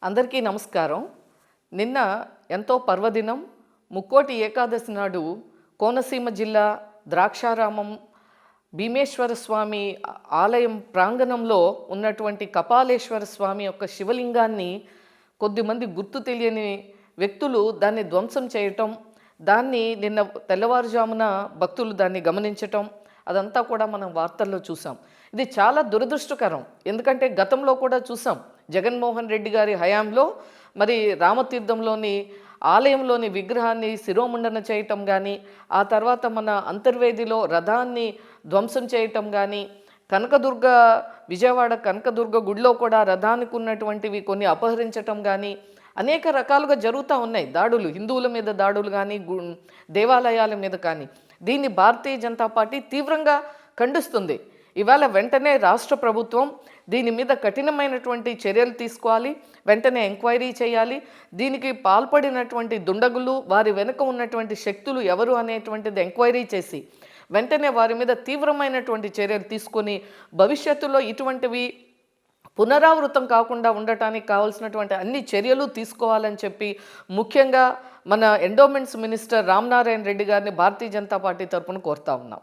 అందరికీ నమస్కారం. నిన్న ఎంతో పర్వదినం. ముక్కోటి ఏకాదశి నాడు కోనసీమ జిల్లా ద్రాక్షారామం భీమేశ్వర స్వామి ఆలయం ప్రాంగణంలో ఉన్నటువంటి కపాలేశ్వర స్వామి యొక్క శివలింగాన్ని కొద్దిమంది గుర్తు తెలియని వ్యక్తులు దాన్ని ధ్వంసం చేయటం, దాన్ని నిన్న తెల్లవారుజామున భక్తులు దాన్ని గమనించటం, అదంతా కూడా మనం వార్తల్లో చూసాం. ఇది చాలా దురదృష్టకరం. ఎందుకంటే గతంలో కూడా చూసాం. జగన్మోహన్ రెడ్డి గారి హయాంలో మరి రామతీర్థంలోని ఆలయంలోని విగ్రహాన్ని శిరోముండన చేయటం కానీ, ఆ తర్వాత మన అంతర్వేదిలో రథాన్ని ధ్వంసం చేయటం కానీ, కనకదుర్గ విజయవాడ కనకదుర్గ గుడిలో కూడా రథానికి ఉన్నటువంటివి కొన్ని అపహరించటం కానీ, అనేక రకాలుగా జరుగుతూ ఉన్నాయి దాడులు. హిందువుల మీద దాడులు కానీ, దేవాలయాల మీద కానీ. దీన్ని భారతీయ జనతా పార్టీ తీవ్రంగా ఖండిస్తుంది. ఇవాళ వెంటనే రాష్ట్ర ప్రభుత్వం దీని మీద కఠినమైనటువంటి చర్యలు తీసుకోవాలి, వెంటనే ఎంక్వైరీ చేయాలి. దీనికి పాల్పడినటువంటి దుండగులు, వారి వెనుక ఉన్నటువంటి శక్తులు ఎవరు అనేటువంటిది ఎంక్వైరీ చేసి వెంటనే వారి మీద తీవ్రమైనటువంటి చర్యలు తీసుకొని భవిష్యత్తులో ఇటువంటివి పునరావృతం కాకుండా ఉండటానికి కావాల్సినటువంటి అన్ని చర్యలు తీసుకోవాలని చెప్పి ముఖ్యంగా మన ఎండోమెంట్స్ మినిస్టర్ రామనారాయణ రెడ్డి గారిని భారతీయ జనతా పార్టీ తరఫున కోరుతా ఉన్నాం.